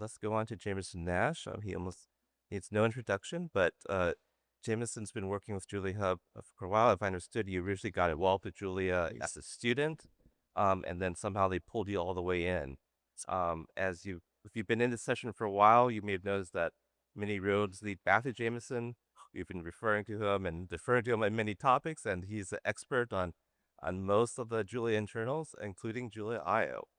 let's go on to Jameson Nash. He almost needs no introduction, but Jameson's been working with Julia Hub for a while. If I understood, you originally got involved with Julia as a student, and then somehow they pulled you all the way in. If you've been in this session for a while, you may have noticed that many roads lead back to Jameson. We've been referring to him and deferring to him on many topics, and he's an expert on most of the Julia internals, including Julia IO.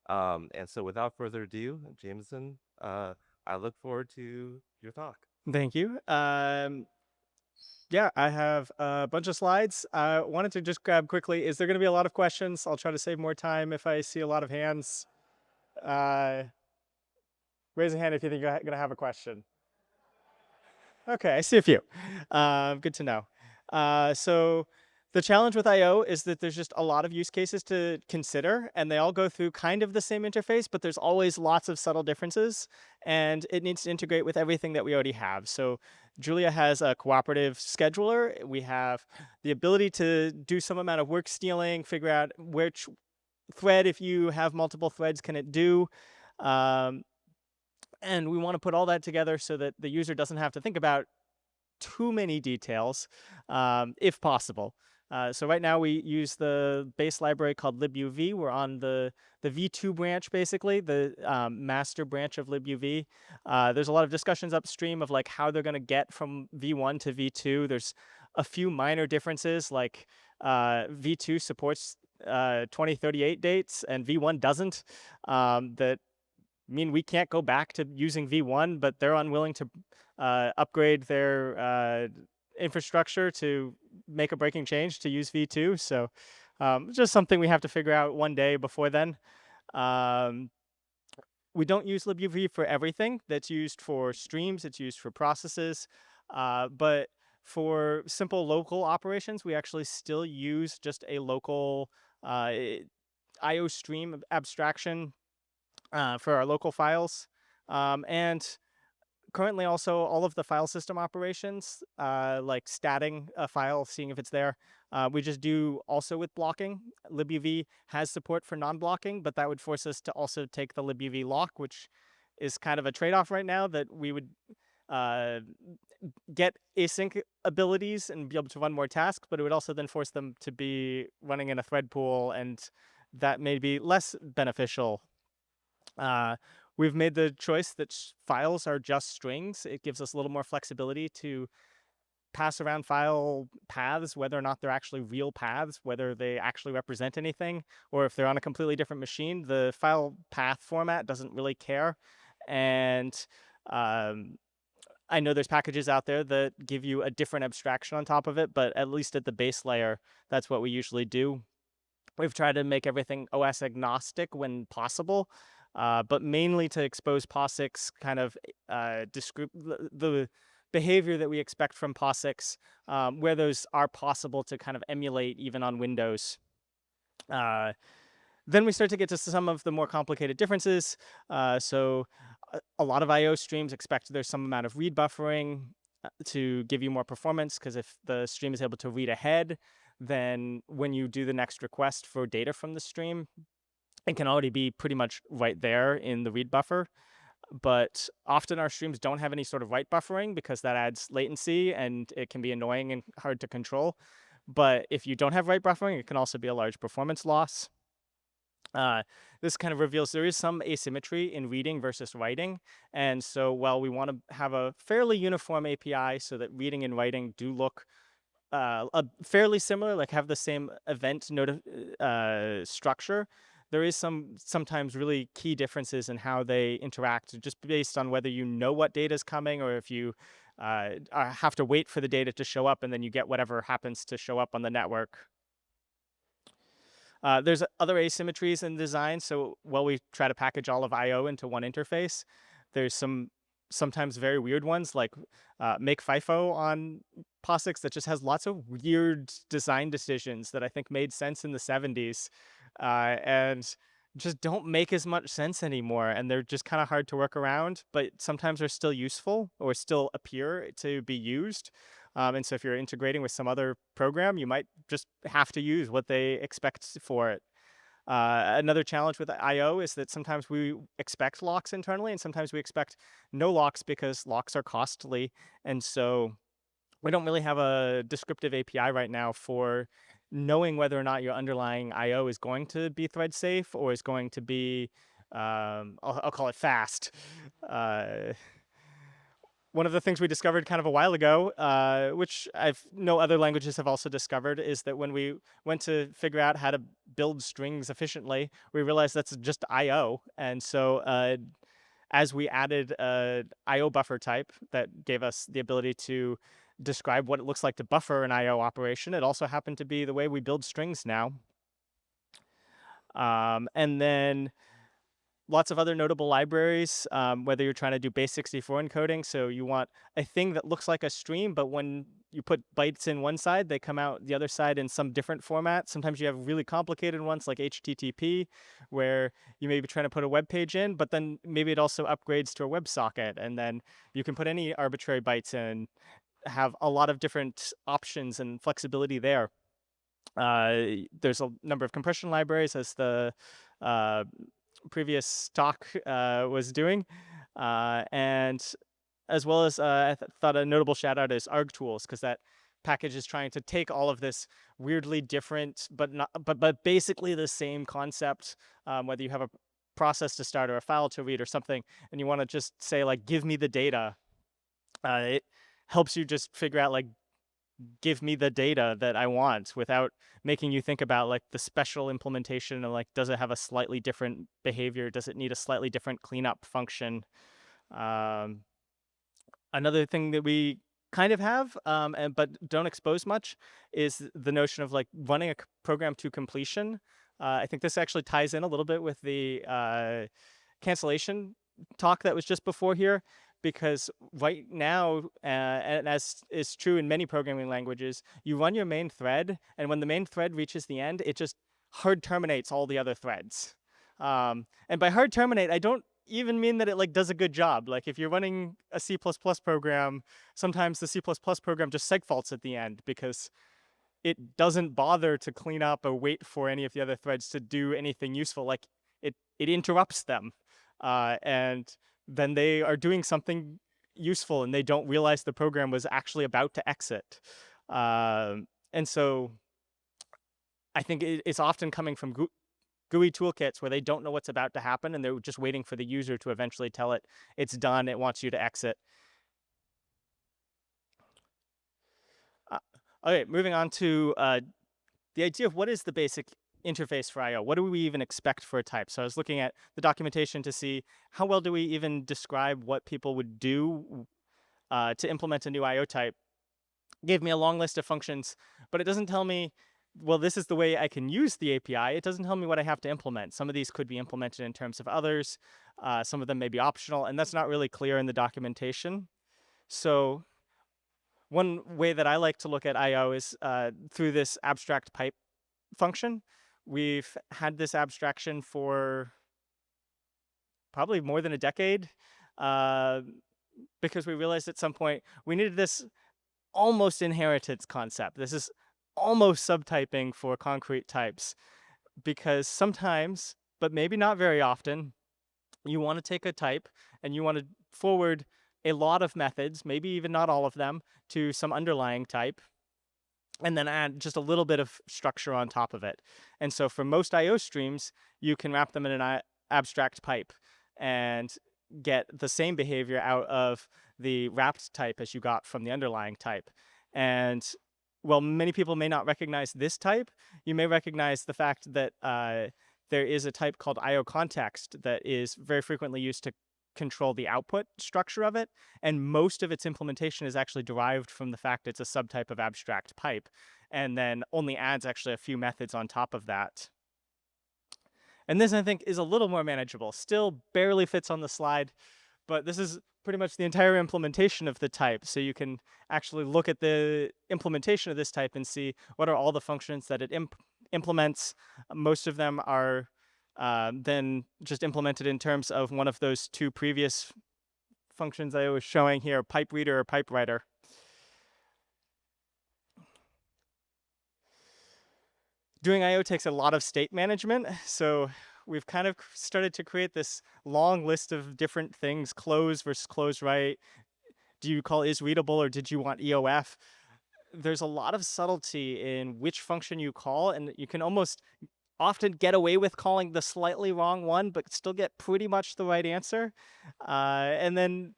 And so without further ado, Jameson, I look forward to your talk. Thank you. Yeah, I have a bunch of slides. I wanted to just grab quickly. Is there going to be a lot of questions? I'll try to save more time if I see a lot of hands. Uh, Raise a hand if you think you're going to have a question. Okay, I see a few. Good to know. So the challenge with I/O is that there's just a lot of use cases to consider, and they all go through kind of the same interface, but there's always lots of subtle differences, and it needs to integrate with everything that we already have. So Julia has a cooperative scheduler. We have the ability to do some amount of work stealing, figure out which thread, if you have multiple threads, can it do. Um, and we want to put all that together so that the user doesn't have to think about too many details, if possible. So right now we use the base library called libuv. We're on the v2 branch, basically, the master branch of libuv. There's a lot of discussions upstream of like how they're going to get from v1 to v2. There's a few minor differences, like v2 supports 2038 dates and v1 doesn't. That mean we can't go back to using v1, but they're unwilling to upgrade their infrastructure to make a breaking change to use v2. So just something we have to figure out one day before then. We don't use libuv for everything. That's used for streams, it's used for processes, but for simple local operations, we actually still use just a local IO stream abstraction for our local files. And currently also all of the file system operations, like statting a file, seeing if it's there, we just do also with blocking. libuv has support for non-blocking, but that would force us to also take the libuv lock, which is kind of a trade-off right now, that we would get async abilities and be able to run more tasks, but it would also then force them to be running in a thread pool, and that may be less beneficial. We've made the choice that files are just strings. It gives us a little more flexibility to pass around file paths, whether or not they're actually real paths, whether they actually represent anything, or if they're on a completely different machine. The file path format doesn't really care. And I know there's packages out there that give you a different abstraction on top of it, but at least at the base layer, that's what we usually do. We've tried to make everything OS agnostic when possible, but mainly to expose POSIX kind of the behavior that we expect from POSIX, where those are possible to kind of emulate even on Windows. Then we start to get to some of the more complicated differences. So a lot of IO streams expect there's some amount of read buffering to give you more performance, because if the stream is able to read ahead, then when you do the next request for data from the stream, it can already be pretty much right there in the read buffer. But often our streams don't have any sort of write buffering, because that adds latency and it can be annoying and hard to control. But if you don't have write buffering, it can also be a large performance loss. This kind of reveals there is some asymmetry in reading versus writing. And so while we want to have a fairly uniform API so that reading and writing do look fairly similar, like have the same event structure, there is sometimes really key differences in how they interact, just based on whether you know what data is coming, or if you have to wait for the data to show up and then you get whatever happens to show up on the network. There's other asymmetries in design. So while we try to package all of I/O into one interface, there's sometimes very weird ones, like make FIFO on POSIX, that just has lots of weird design decisions that I think made sense in the 70s and just don't make as much sense anymore. And they're just kind of hard to work around, but sometimes are still useful or still appear to be used. And so if you're integrating with some other program, you might just have to use what they expect for it. Another challenge with I/O is that sometimes we expect locks internally, and sometimes we expect no locks because locks are costly, and so we don't really have a descriptive API right now for knowing whether or not your underlying I/O is going to be thread safe or is going to be, I'll call it fast. Uh, One of the things we discovered kind of a while ago, which I've no other languages have also discovered, is that when we went to figure out how to build strings efficiently, we realized that's just I/O, and so as we added a I/O buffer type that gave us the ability to describe what it looks like to buffer an I/O operation, it also happened to be the way we build strings now. And then lots of other notable libraries, whether you're trying to do base64 encoding, so you want a thing that looks like a stream, but when you put bytes in one side, they come out the other side in some different format. Sometimes you have really complicated ones like HTTP, where you may be trying to put a web page in, but then maybe it also upgrades to a WebSocket, and then you can put any arbitrary bytes in, have a lot of different options and flexibility there. There's a number of compression libraries, as the uh, previous talk was doing, and as well as thought a notable shout out is argtools, because that package is trying to take all of this weirdly different but not but basically the same concept, whether you have a process to start or a file to read or something, and you want to just say like give me the data. It helps you just figure out like give me the data that I want without making you think about like the special implementation and like does it have a slightly different behavior, does it need a slightly different cleanup function. um, Another thing that we kind of have, but don't expose much, is the notion of like running a program to completion. I think this actually ties in a little bit with the cancellation talk that was just before here, because right now, and as is true in many programming languages, you run your main thread, and when the main thread reaches the end, it just hard terminates all the other threads. And by hard terminate, I don't even mean that it like does a good job. Like if you're running a C++ program, sometimes the C++ program just segfaults at the end because it doesn't bother to clean up or wait for any of the other threads to do anything useful. Like it interrupts them, and then they are doing something useful and they don't realize the program was actually about to exit. And so I think it's often coming from GUI toolkits where they don't know what's about to happen and they're just waiting for the user to eventually tell it it's done, it wants you to exit. Okay, moving on to the idea of what is the basic interface for I/O. What do we even expect for a type? So I was looking at the documentation to see how well do we even describe what people would do to implement a new I/O type. It gave me a long list of functions, but it doesn't tell me, well, this is the way I can use the API. It doesn't tell me what I have to implement. Some of these could be implemented in terms of others. Some of them may be optional, and that's not really clear in the documentation. So one way that I like to look at I/O is through this abstract pipe function. We've had this abstraction for probably more than a decade, uh, because we realized at some point we needed this almost inheritance concept. This is almost subtyping for concrete types, because sometimes, but maybe not very often, you want to take a type and you want to forward a lot of methods, maybe even not all of them, to some underlying type, and then add just a little bit of structure on top of it. And so for most I/O streams, you can wrap them in an abstract pipe and get the same behavior out of the wrapped type as you got from the underlying type. And while many people may not recognize this type, you may recognize the fact that there is a type called I/O context that is very frequently used to control the output structure of it, and most of its implementation is actually derived from the fact it's a subtype of abstract pipe, and then only adds actually a few methods on top of that. And this, I think, is a little more manageable. Still barely fits on the slide, but this is pretty much the entire implementation of the type. So you can actually look at the implementation of this type and see what are all the functions that it implements. Most of them are then just implemented in terms of one of those two previous functions I was showing here, pipe reader or pipe writer. Doing I/O takes a lot of state management, so we've kind of started to create this long list of different things: close versus close right. Do you call is readable or did you want EOF? There's a lot of subtlety in which function you call, and you can almost often get away with calling the slightly wrong one, but still get pretty much the right answer. And then,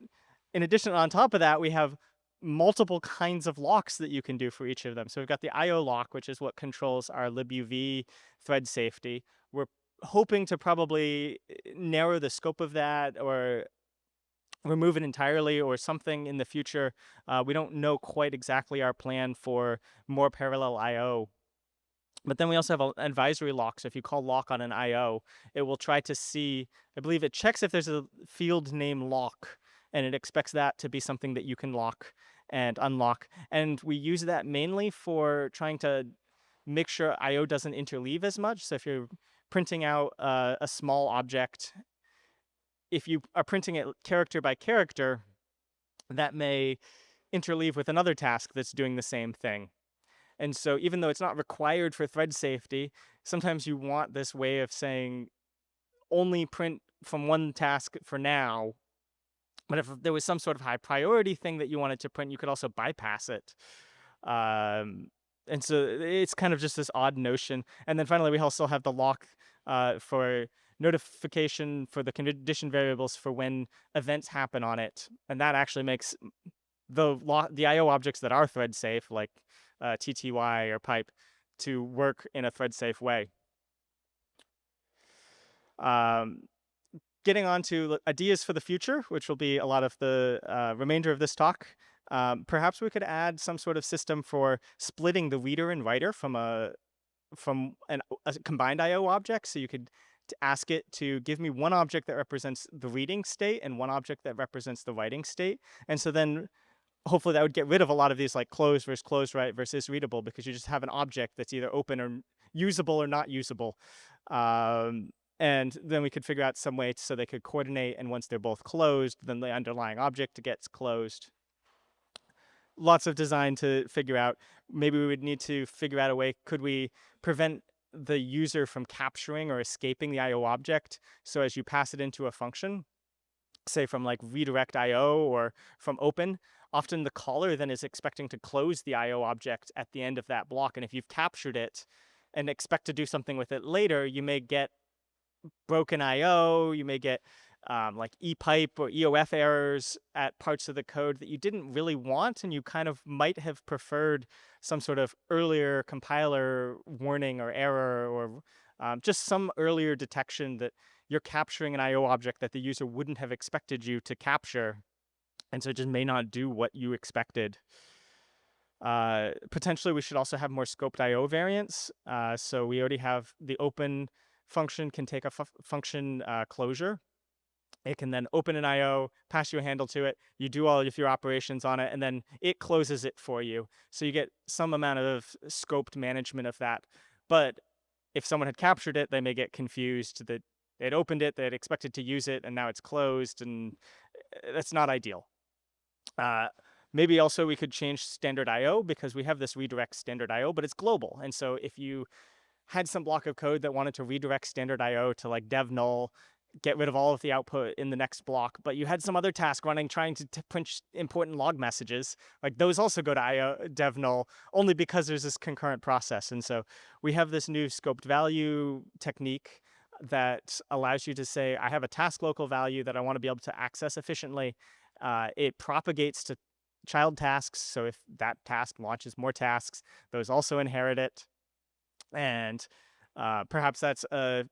in addition, on top of that, we have multiple kinds of locks that you can do for each of them. So we've got the IO lock, which is what controls our libuv thread safety. We're hoping to probably narrow the scope of that or remove it entirely or something in the future. We don't know quite exactly our plan for more parallel IO. But then we also have an advisory lock. So if you call lock on an IO, it will try to see, I believe it checks if there's a field name lock, and it expects that to be something that you can lock and unlock. And we use that mainly for trying to make sure IO doesn't interleave as much. So if you're printing out a small object, if you are printing it character by character, that may interleave with another task that's doing the same thing. And so even though it's not required for thread safety, sometimes you want this way of saying only print from one task for now. But if there was some sort of high priority thing that you wanted to print, you could also bypass it. And so it's kind of just this odd notion. And then finally, we also have the lock for notification for the condition variables for when events happen on it. And that actually makes the IO objects that are thread safe, like TTY or pipe, to work in a thread safe way. Getting on to ideas for the future, which will be a lot of the remainder of this talk. Perhaps we could add some sort of system for splitting the reader and writer from a combined IO object. So you could ask it to give me one object that represents the reading state and one object that represents the writing state. And so then hopefully that would get rid of a lot of these like close versus close right versus readable, because you just have an object that's either open or usable or not usable. And then we could figure out some way so they could coordinate, and once they're both closed, then the underlying object gets closed. Lots of design to figure out. Maybe we would need to figure out a way, could we prevent the user from capturing or escaping the IO object? So as you pass it into a function, say from like redirect IO or from open, often the caller then is expecting to close the IO object at the end of that block. And if you've captured it and expect to do something with it later, you may get broken IO, you may get like epipe or EOF errors at parts of the code that you didn't really want, and you kind of might have preferred some sort of earlier compiler warning or error, or just some earlier detection that you're capturing an IO object that the user wouldn't have expected you to capture, and so it just may not do what you expected. Potentially, we should also have more scoped IO variants. So we already have the open function can take a function closure. It can then open an IO, pass you a handle to it, you do all of your operations on it, and then it closes it for you. So you get some amount of scoped management of that. But if someone had captured it, they may get confused that they'd opened it, they'd expected to use it, and now it's closed, and that's not ideal. Maybe also we could change standard IO, because we have this redirect standard IO, but it's global. And so if you had some block of code that wanted to redirect standard IO to like dev null, get rid of all of the output in the next block, but you had some other task running trying to print important log messages, like those also go to IO dev null only because there's this concurrent process. And so we have this new scoped value technique that allows you to say, I have a task local value that I want to be able to access efficiently. It propagates to child tasks. So if that task launches more tasks, those also inherit it. And perhaps that's a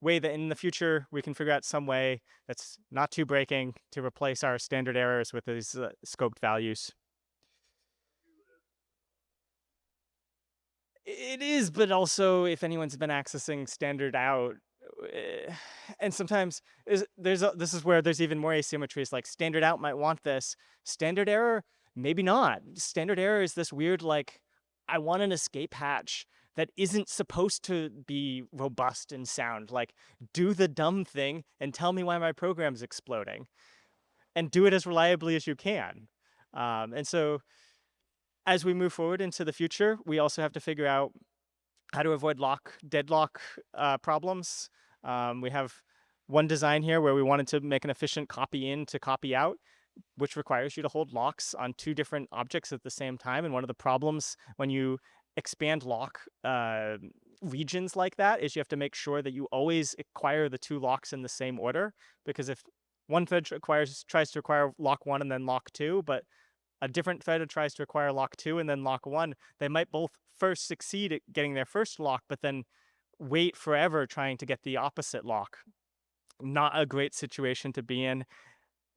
way that in the future we can figure out some way that's not too breaking to replace our standard errors with these scoped values. It is, but also if anyone's been accessing standard out, and sometimes this is where there's even more asymmetries. Like standard out might want this, standard error maybe not. Standard error is this weird like, I want an escape hatch that isn't supposed to be robust and sound. Like, do the dumb thing and tell me why my program's exploding, and do it as reliably as you can. And so as we move forward into the future, we also have to figure out how to avoid deadlock problems. We have one design here where we wanted to make an efficient copy in to copy out, which requires you to hold locks on two different objects at the same time. And one of the problems when you expand lock regions like that is you have to make sure that you always acquire the two locks in the same order, because if one thread tries to acquire lock 1 and then lock 2, but a different thread tries to acquire lock 2 and then lock 1, they might both first succeed at getting their first lock, but then wait forever trying to get the opposite lock. Not a great situation to be in.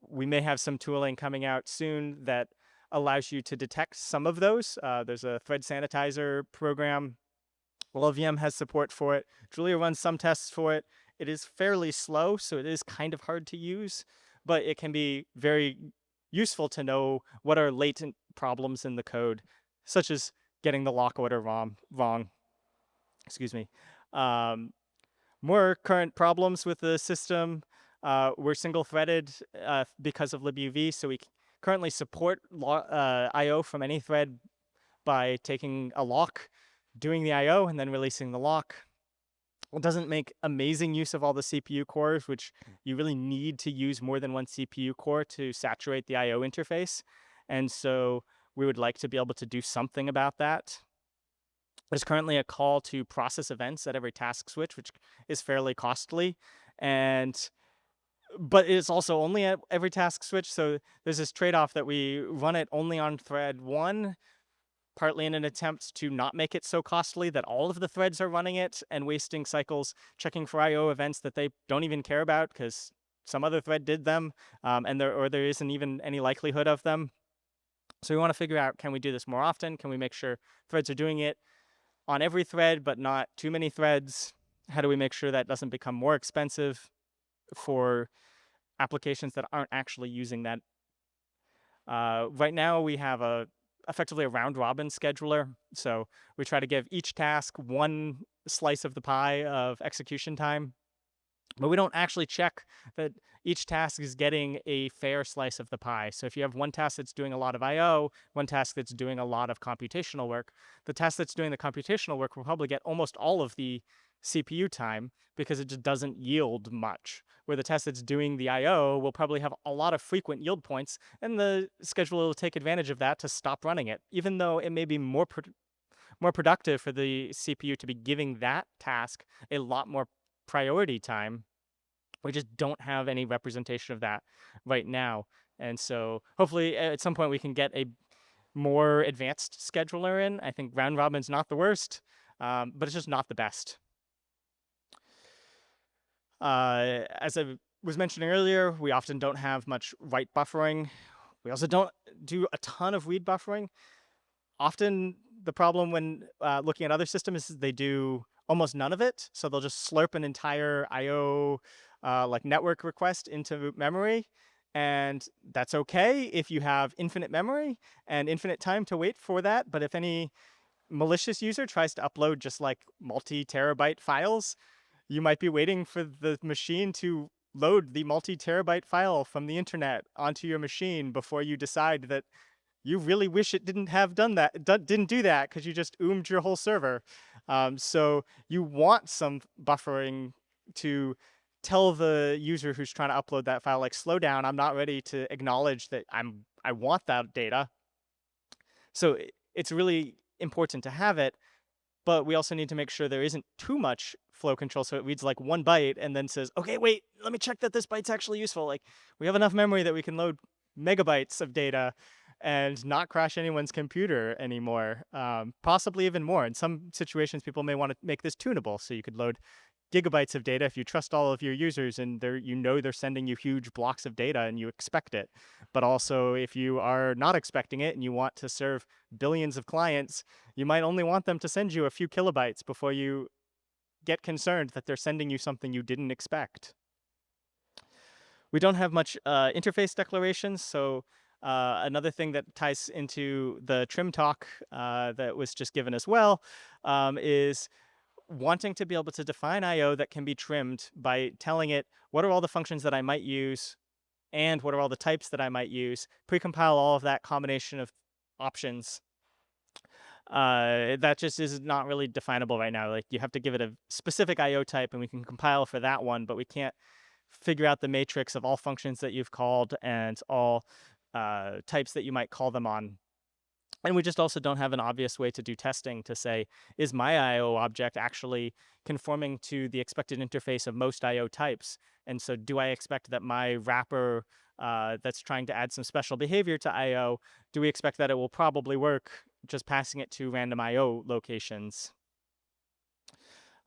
We may have some tooling coming out soon that allows you to detect some of those. There's a thread sanitizer program. LLVM has support for it. Julia runs some tests for it. It is fairly slow, so it is kind of hard to use, but it can be very useful to know what are latent problems in the code, such as getting the lock order wrong. Excuse me. More current problems with the system. We're single-threaded because of libuv, so we currently support I/O from any thread by taking a lock, doing the I/O, and then releasing the lock. It doesn't make amazing use of all the CPU cores, which you really need to use more than one CPU core to saturate the I/O interface. And so we would like to be able to do something about that. There's currently a call to process events at every task switch, which is fairly costly. But it's also only at every task switch. So there's this trade-off that we run it only on thread 1, partly in an attempt to not make it so costly that all of the threads are running it and wasting cycles checking for I/O events that they don't even care about because some other thread did them, and there isn't even any likelihood of them. So we want to figure out, can we do this more often? Can we make sure threads are doing it on every thread, but not too many threads? How do we make sure that doesn't become more expensive for applications that aren't actually using that? Right now we have effectively a round-robin scheduler. So we try to give each task one slice of the pie of execution time, but we don't actually check that each task is getting a fair slice of the pie. So if you have one task that's doing a lot of I/O, one task that's doing a lot of computational work, the task that's doing the computational work will probably get almost all of the CPU time because it just doesn't yield much. Where the task that's doing the I/O will probably have a lot of frequent yield points, and the scheduler will take advantage of that to stop running it, even though it may be more productive for the CPU to be giving that task a lot more priority time. We just don't have any representation of that right now. And so hopefully at some point we can get a more advanced scheduler in. I think round robin's not the worst, but it's just not the best. As I was mentioning earlier, we often don't have much write buffering. We also don't do a ton of read buffering. Often the problem when looking at other systems is they do almost none of it. So they'll just slurp an entire I/O like network request into memory. And that's okay if you have infinite memory and infinite time to wait for that. But if any malicious user tries to upload just like multi-terabyte files, you might be waiting for the machine to load the multi-terabyte file from the internet onto your machine before you decide that you really wish it didn't have done that, didn't do that because you just oomed your whole server. So you want some buffering to tell the user who's trying to upload that file, like, slow down, I'm not ready to acknowledge that I want that data. So it's really important to have it, but we also need to make sure there isn't too much flow control. So it reads like 1 byte and then says, okay, wait, let me check that this byte's actually useful. Like, we have enough memory that we can load megabytes of data and not crash anyone's computer anymore, possibly even more. In some situations, people may want to make this tunable. So you could load gigabytes of data if you trust all of your users and they're sending you huge blocks of data and you expect it. But also, if you are not expecting it and you want to serve billions of clients, you might only want them to send you a few kilobytes before you get concerned that they're sending you something you didn't expect. We don't have much interface declarations, so another thing that ties into the trim talk that was just given as well is wanting to be able to define I/O that can be trimmed by telling it what are all the functions that I might use and what are all the types that I might use, precompile all of that combination of options. That just is not really definable right now. Like you have to give it a specific IO type, and we can compile for that one, but we can't figure out the matrix of all functions that you've called and all types that you might call them on. And we just also don't have an obvious way to do testing to say, is my IO object actually conforming to the expected interface of most IO types? And so do I expect that my wrapper that's trying to add some special behavior to IO, do we expect that it will probably work just passing it to random IO locations?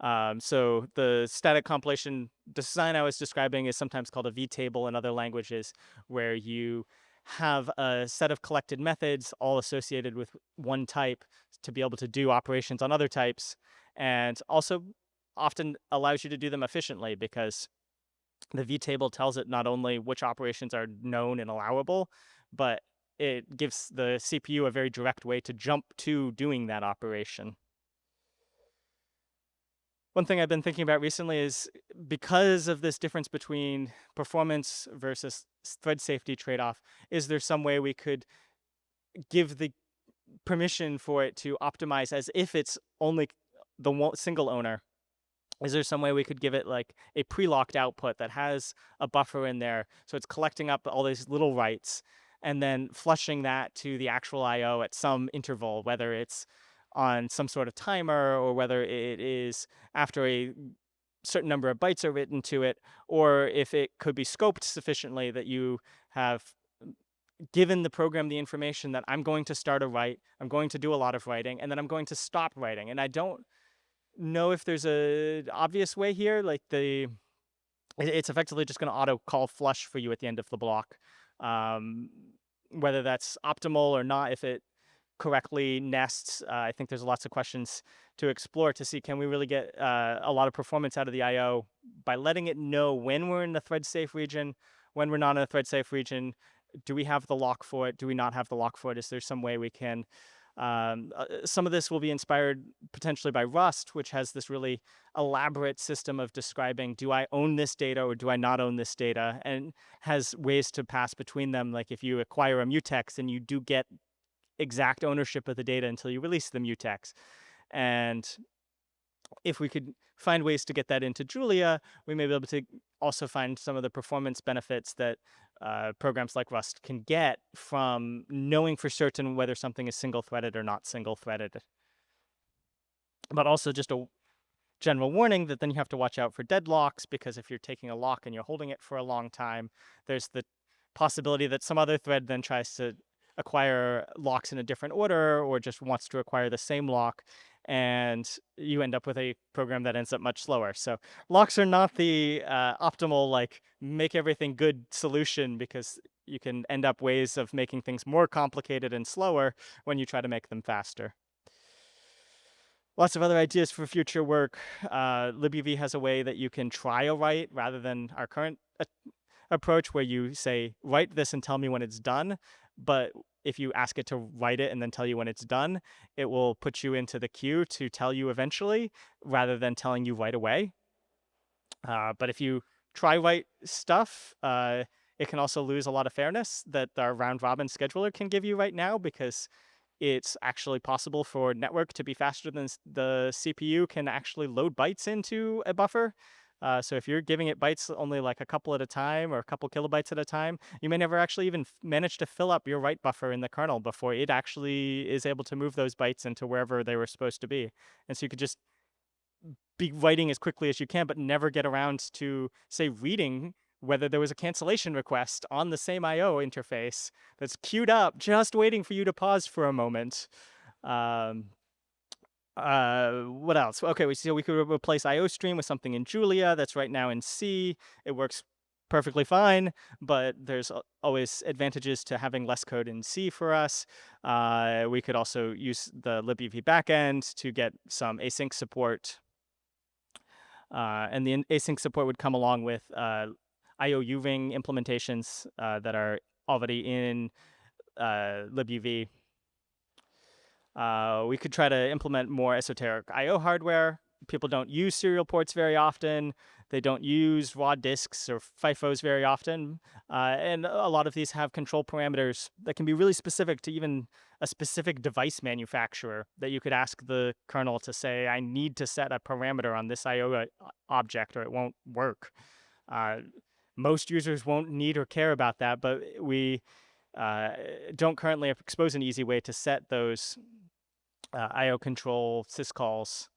So the static compilation design I was describing is sometimes called a vtable in other languages, where you have a set of collected methods all associated with one type to be able to do operations on other types, and also often allows you to do them efficiently because the vtable tells it not only which operations are known and allowable, but it gives the CPU a very direct way to jump to doing that operation. One thing I've been thinking about recently is, because of this difference between performance versus thread safety trade-off, is there some way we could give the permission for it to optimize as if it's only the single owner? Is there some way we could give it like a pre-locked output that has a buffer in there, so it's collecting up all these little writes and then flushing that to the actual IO at some interval, whether it's on some sort of timer or whether it is after a certain number of bytes are written to it, or if it could be scoped sufficiently that you have given the program the information that I'm going to start a write, I'm going to do a lot of writing, and then I'm going to stop writing. And I don't know if there's a obvious way here. Like it's effectively just going to auto call flush for you at the end of the block. Whether that's optimal or not, if it correctly nests, I think there's lots of questions to explore to see, can we really get a lot of performance out of the IO by letting it know when we're in the thread safe region, when we're not in a thread safe region. Do we have the lock for it? Do we not have the lock for it? Is there some way we can some of this will be inspired potentially by Rust, which has this really elaborate system of describing, do I own this data or do I not own this data, and has ways to pass between them. Like if you acquire a mutex, then you do get exact ownership of the data until you release the mutex. And if we could find ways to get that into Julia, we may be able to also find some of the performance benefits that programs like Rust can get from knowing for certain whether something is single-threaded or not single-threaded. But also just a general warning that then you have to watch out for deadlocks, because if you're taking a lock and you're holding it for a long time, there's the possibility that some other thread then tries to acquire locks in a different order or just wants to acquire the same lock, and you end up with a program that ends up much slower. So locks are not the optimal, like, make everything good solution, because you can end up ways of making things more complicated and slower when you try to make them faster. Lots of other ideas for future work. libuv has a way that you can try a write rather than our current approach, where you say, write this and tell me when it's done. But if you ask it to write it and then tell you when it's done, it will put you into the queue to tell you eventually, rather than telling you right away. But if you try write stuff, it can also lose a lot of fairness that our round robin scheduler can give you right now, because it's actually possible for network to be faster than the CPU can actually load bytes into a buffer. So if you're giving it bytes only like a couple at a time or a couple kilobytes at a time, you may never actually even manage to fill up your write buffer in the kernel before it actually is able to move those bytes into wherever they were supposed to be. And so you could just be writing as quickly as you can, but never get around to, say, reading whether there was a cancellation request on the same IO interface that's queued up, just waiting for you to pause for a moment. What else? Okay, so we could replace IOStream with something in Julia that's right now in C. It works perfectly fine, but there's always advantages to having less code in C for us. We could also use the libuv backend to get some async support. And the async support would come along with IOU ring implementations that are already in libuv. We could try to implement more esoteric IO hardware people don't use serial ports very often. They don't use raw disks or FIFOs very often. And a lot of these have control parameters that can be really specific to even a specific device manufacturer, that you could ask the kernel to say, I need to set a parameter on this IO object or it won't work. Most users won't need or care about that, but we don't currently expose an easy way to set those IO control syscalls.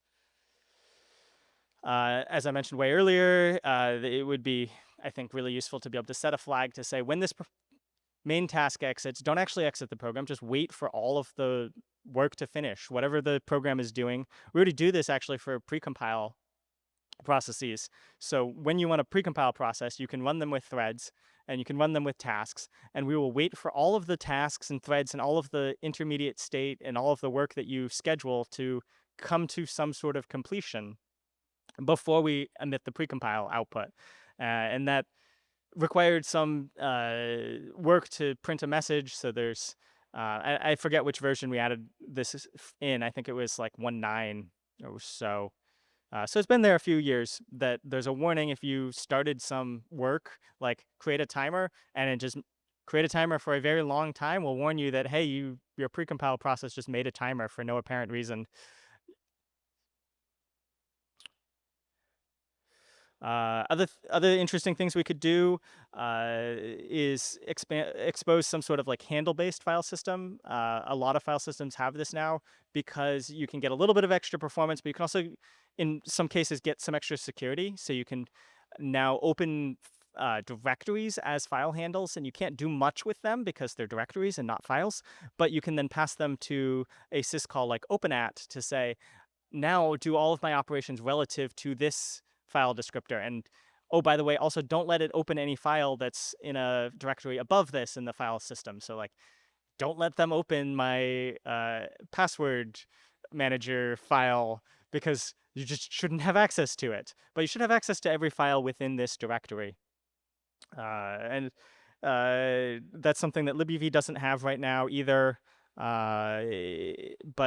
As I mentioned way earlier, it would be, I think, really useful to be able to set a flag to say when this main task exits, don't actually exit the program, just wait for all of the work to finish, whatever the program is doing. We already do this actually for precompile processes. So when you want a precompile process, you can run them with threads and you can run them with tasks, and we will wait for all of the tasks and threads and all of the intermediate state and all of the work that you schedule to come to some sort of completion before we emit the precompile output. And that required some work to print a message. So there's, I forget which version we added this in. I think it was like 1.9 or so. So it's been there a few years that there's a warning if you started some work, like create a timer, and it just create a timer for a very long time will warn you that, hey, your precompile process just made a timer for no apparent reason. Other interesting things we could do is expose some sort of like handle-based file system. A lot of file systems have this now because you can get a little bit of extra performance, but you can also, in some cases, get some extra security. So you can now open directories as file handles, and you can't do much with them because they're directories and not files. But you can then pass them to a syscall like openat to say, now do all of my operations relative to this file descriptor. And oh, by the way, also don't let it open any file that's in a directory above this in the file system. So like, don't let them open my password manager file because you just shouldn't have access to it. But you should have access to every file within this directory. And that's something that libuv doesn't have right now either. But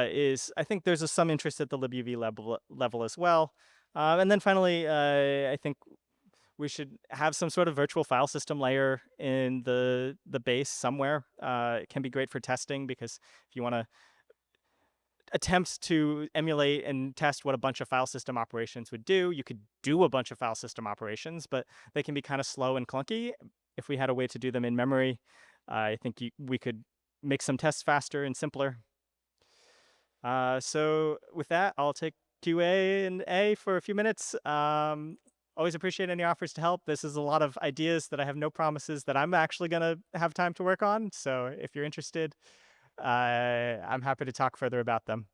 I think there's some interest at the libuv level as well. And then finally, I think we should have some sort of virtual file system layer in the base somewhere. It can be great for testing because if you want to attempt to emulate and test what a bunch of file system operations would do, you could do a bunch of file system operations, but they can be kind of slow and clunky. If we had a way to do them in memory, I think we could make some tests faster and simpler. So with that, I'll take QA and A for a few minutes. Always appreciate any offers to help. This is a lot of ideas that I have no promises that I'm actually going to have time to work on. So if you're interested, I'm happy to talk further about them.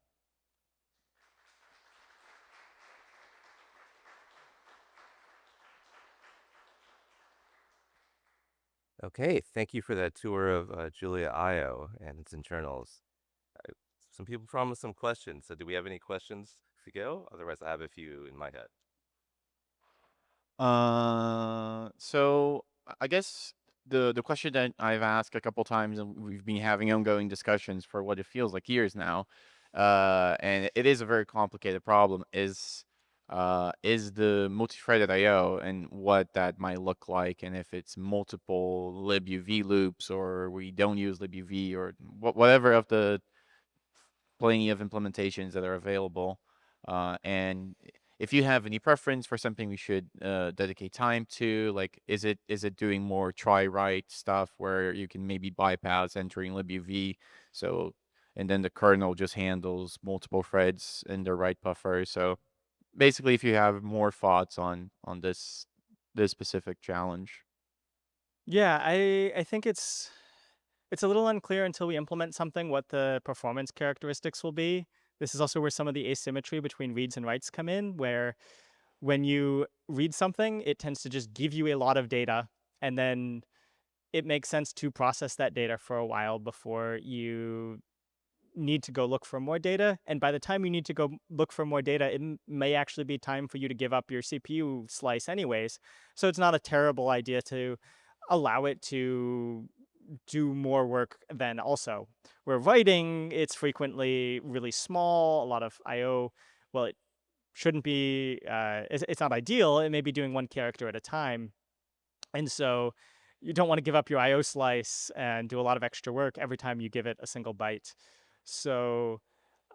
Okay, thank you for that tour of Julia IO and its internals. Some people promised some questions, so do we have any questions to go? Otherwise, I have a few in my head. So I guess the question that I've asked a couple times, and we've been having ongoing discussions for what it feels like years now, and it is a very complicated problem, is the multi-threaded I/O and what that might look like, and if it's multiple libuv loops, or we don't use libuv, or whatever of the plenty of implementations that are available. And if you have any preference for something we should dedicate time to, like is it doing more try-write stuff where you can maybe bypass entering libuv, so and then the kernel just handles multiple threads in the write buffer. So basically, if you have more thoughts on this specific challenge. Yeah, I think it's a little unclear until we implement something what the performance characteristics will be. This is also where some of the asymmetry between reads and writes come in, where when you read something, it tends to just give you a lot of data, and then it makes sense to process that data for a while before you need to go look for more data. And by the time you need to go look for more data, it may actually be time for you to give up your CPU slice anyways. So it's not a terrible idea to allow it to do more work then also. Where writing, it's frequently really small, a lot of IO, well, it shouldn't be, it's not ideal. It may be doing one character at a time. And so you don't want to give up your IO slice and do a lot of extra work every time you give it a single byte. So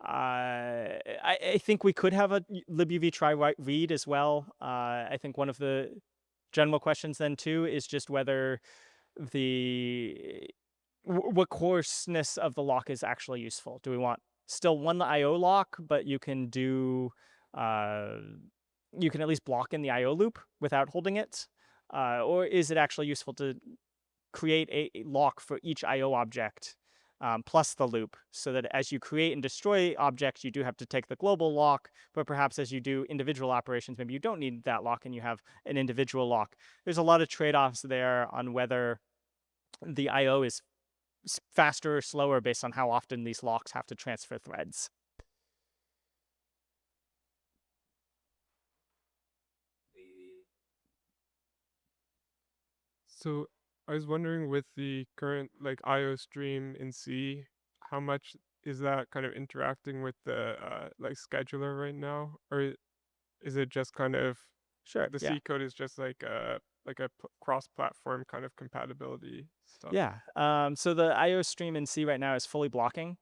I think we could have a libuv try write read as well. I think one of the general questions then too is just whether the what coarseness of the lock is actually useful. Do we want still one IO lock, but you can do you can at least block in the IO loop without holding it? Or is it actually useful to create a lock for each IO object plus the loop, so that as you create and destroy objects, you do have to take the global lock, but perhaps as you do individual operations, maybe you don't need that lock and you have an individual lock. There's a lot of trade-offs there on whether the IO is faster or slower based on how often these locks have to transfer threads. So I was wondering, with the current like IO stream in C, how much is that kind of interacting with the like scheduler right now, or is it just kind of Sure. the Yeah. C code is just like a cross-platform kind of compatibility stuff? Yeah. So the IO stream in C right now is fully blocking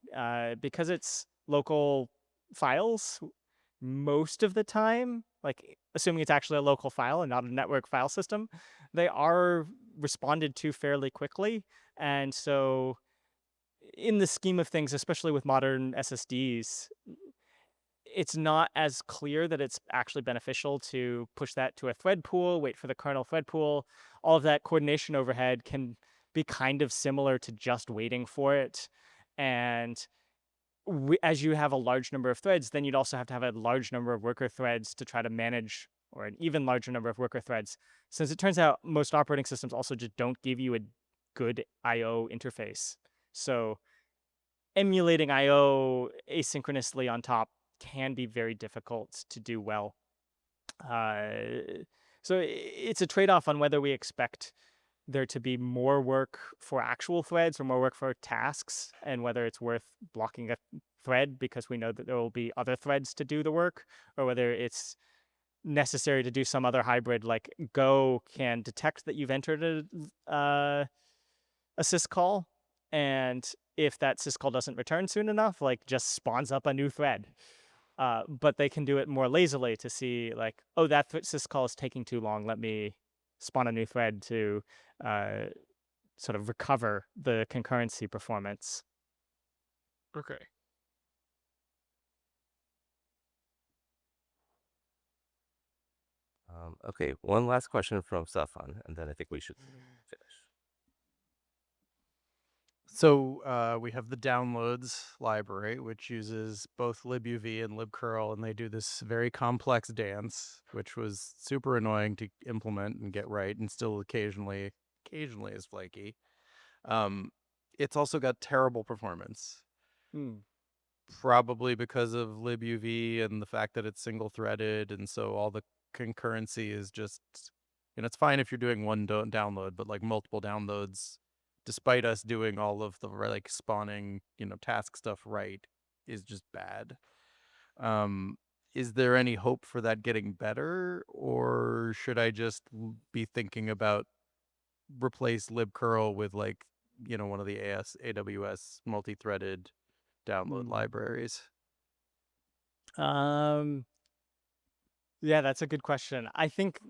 because it's local files most of the time, like assuming it's actually a local file and not a network file system, they are responded to fairly quickly. And so in the scheme of things, especially with modern SSDs, it's not as clear that it's actually beneficial to push that to a thread pool, wait for the kernel thread pool. All of that coordination overhead can be kind of similar to just waiting for it. And as you have a large number of threads, then you'd also have to have a large number of worker threads to try to manage, or an even larger number of worker threads. Since it turns out most operating systems also just don't give you a good IO interface. So emulating IO asynchronously on top can be very difficult to do well. So it's a trade-off on whether we expect there to be more work for actual threads or more work for tasks, and whether it's worth blocking a thread because we know that there will be other threads to do the work, or whether it's necessary to do some other hybrid, like Go can detect that you've entered a syscall, and if that syscall doesn't return soon enough, like just spawns up a new thread. But they can do it more lazily to see, like, oh, that syscall is taking too long. Let me spawn a new thread to sort of recover the concurrency performance. Okay. Okay, one last question from Safan, and then I think we should finish. So we have the downloads library, which uses both libuv and libcurl, and they do this very complex dance, which was super annoying to implement and get right, and still occasionally is flaky. It's also got terrible performance, probably because of libuv and the fact that it's single-threaded, and so all the concurrency is just, it's fine if you're doing one download, but like multiple downloads, despite us doing all of the like spawning, task stuff right, is just bad. Is there any hope for that getting better, or should I just be thinking about replace libcurl with like, one of the AWS multi-threaded download libraries? Yeah, that's a good question. I think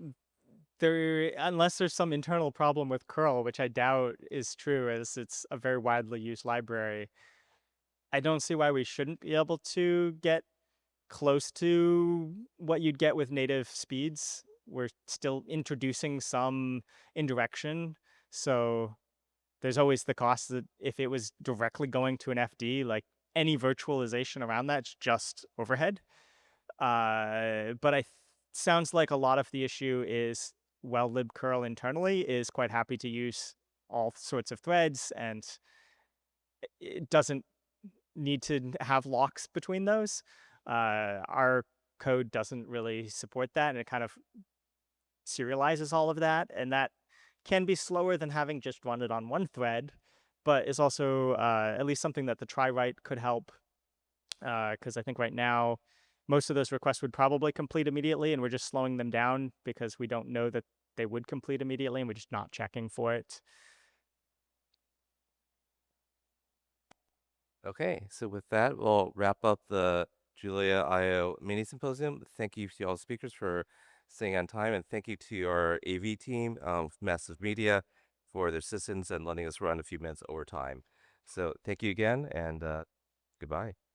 unless there's some internal problem with curl, which I doubt is true, as it's a very widely used library, I don't see why we shouldn't be able to get close to what you'd get with native speeds. We're still introducing some indirection, so there's always the cost that if it was directly going to an FD, like any virtualization around that's just overhead. But sounds like a lot of the issue is, well, libcurl internally is quite happy to use all sorts of threads, and it doesn't need to have locks between those. Our code doesn't really support that, and it kind of serializes all of that, and that can be slower than having just run it on one thread, but is also at least something that the try write could help, because I think right now most of those requests would probably complete immediately, and we're just slowing them down because we don't know that they would complete immediately, and we're just not checking for it. Okay, so with that, we'll wrap up the Julia IO mini symposium. Thank you to all the speakers for staying on time, and thank you to our AV team, Massive Media, for their assistance and letting us run a few minutes over time. So thank you again, and goodbye.